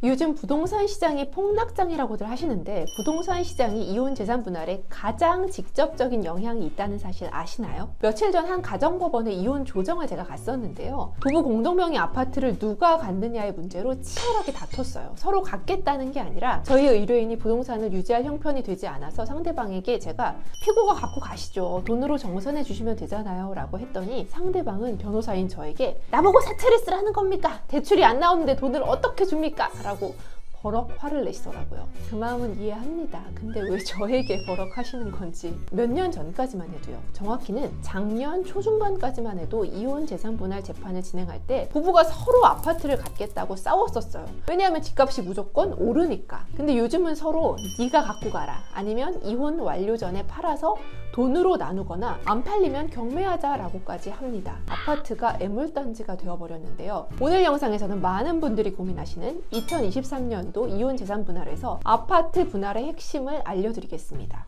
요즘 부동산 시장이 폭락장이라고들 하시는데 부동산 시장이 이혼 재산 분할에 가장 직접적인 영향이 있다는 사실 아시나요? 며칠 전 한 가정법원의 이혼 조정을 제가 갔었는데요. 부부 공동명의 아파트를 누가 갖느냐의 문제로 치열하게 다퉜어요. 서로 갖겠다는 게 아니라 저희 의뢰인이 부동산을 유지할 형편이 되지 않아서 상대방에게 제가 피고가 갖고 가시죠. 돈으로 정산해 주시면 되잖아요. 라고 했더니 상대방은 변호사인 저에게 나보고 사채를 쓰라는 겁니까? 대출이 안 나오는데 돈을 어떻게 줍니까? 라고 버럭 화를 내시더라고요. 그 마음은 이해합니다. 근데 왜 저에게 버럭 하시는 건지. 몇 년 전까지만 해도요. 정확히는 작년 초중반까지만 해도 이혼 재산 분할 재판을 진행할 때 부부가 서로 아파트를 갖겠다고 싸웠었어요. 왜냐하면 집값이 무조건 오르니까. 근데 요즘은 서로 네가 갖고 가라. 아니면 이혼 완료 전에 팔아서 돈으로 나누거나 안 팔리면 경매하자라고까지 합니다. 아파트가 애물단지가 되어버렸는데요. 오늘 영상에서는 많은 분들이 고민하시는 2023년도 이혼 재산 분할에서 아파트 분할의 핵심을 알려드리겠습니다.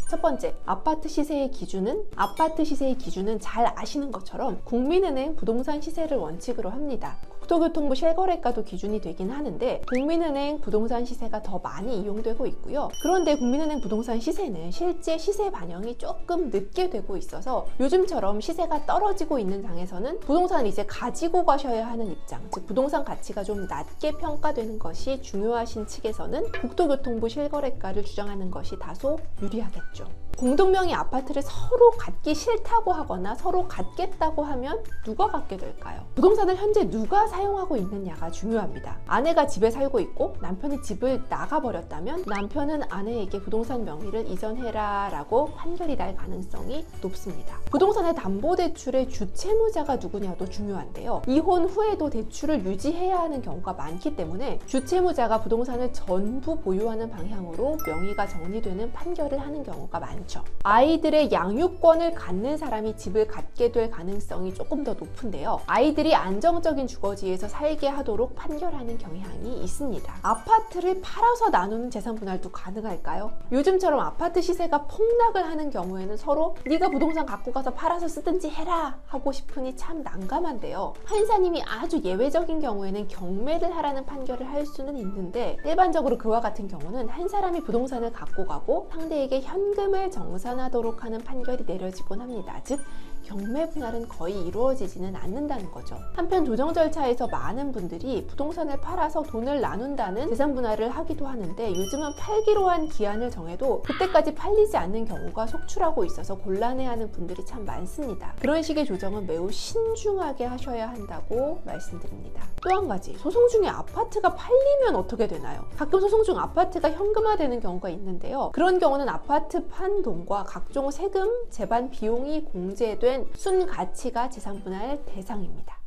첫 번째, 아파트 시세의 기준은 잘 아시는 것처럼 국민은행 부동산 시세를 원칙으로 합니다. 국토교통부 실거래가도 기준이 되긴 하는데 국민은행 부동산 시세가 더 많이 이용되고 있고요. 그런데 국민은행 부동산 시세는 실제 시세 반영이 조금 늦게 되고 있어서 요즘처럼 시세가 떨어지고 있는 장에서는 부동산을 이제 가지고 가셔야 하는 입장, 즉 부동산 가치가 좀 낮게 평가되는 것이 중요하신 측에서는 국토교통부 실거래가를 주장하는 것이 다소 유리하겠죠. 공동명의 아파트를 서로 갖기 싫다고 하거나 서로 갖겠다고 하면 누가 갖게 될까요? 부동산을 현재 누가 사용하고 있느냐가 중요합니다. 아내가 집에 살고 있고 남편이 집을 나가버렸다면 남편은 아내에게 부동산 명의를 이전해라 라고 판결이 날 가능성이 높습니다. 부동산의 담보대출의 주채무자가 누구냐도 중요한데요. 이혼 후에도 대출을 유지해야 하는 경우가 많기 때문에 주채무자가 부동산을 전부 보유하는 방향으로 명의가 정리되는 판결을 하는 경우가 많죠. 아이들의 양육권을 갖는 사람이 집을 갖게 될 가능성이 조금 더 높은데요. 아이들이 안정적인 주거지에서 살게 하도록 판결하는 경향이 있습니다. 아파트를 팔아서 나누는 재산 분할도 가능할까요? 요즘처럼 아파트 시세가 폭락을 하는 경우에는 서로 네가 부동산 갖고 가서 팔아서 쓰든지 해라 하고 싶으니 참 난감한데요. 판사님이 아주 예외적인 경우에는 경매를 하라는 판결을 할 수는 있는데 일반적으로 그와 같은 경우는 한 사람이 부동산을 갖고 가고 상대에게 현금을 정산하도록 하는 판결이 내려지곤 합니다. 즉 경매 분할은 거의 이루어지지는 않는다는 거죠. 한편 조정 절차에서 많은 분들이 부동산을 팔아서 돈을 나눈다는 재산 분할을 하기도 하는데 요즘은 팔기로 한 기한을 정해도 그때까지 팔리지 않는 경우가 속출하고 있어서 곤란해하는 분들이 참 많습니다. 그런 식의 조정은 매우 신중하게 하셔야 한다고 말씀드립니다. 또 한 가지, 소송 중에 아파트가 팔리면 어떻게 되나요? 가끔 소송 중 아파트가 현금화되는 경우가 있는데요. 그런 경우는 아파트 판 돈과 각종 세금, 재반 비용이 공제된 순가치가 재산분할 대상입니다.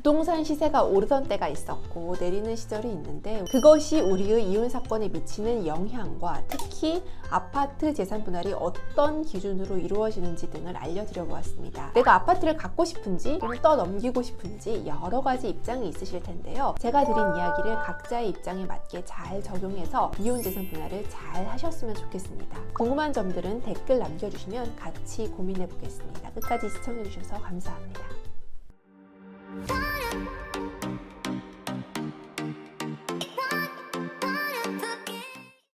부동산 시세가 오르던 때가 있었고 내리는 시절이 있는데 그것이 우리의 이혼 사건에 미치는 영향과 특히 아파트 재산 분할이 어떤 기준으로 이루어지는지 등을 알려드려 보았습니다. 내가 아파트를 갖고 싶은지 좀 떠넘기고 싶은지 여러 가지 입장이 있으실 텐데요. 제가 드린 이야기를 각자의 입장에 맞게 잘 적용해서 이혼 재산 분할을 잘 하셨으면 좋겠습니다. 궁금한 점들은 댓글 남겨주시면 같이 고민해 보겠습니다. 끝까지 시청해 주셔서 감사합니다.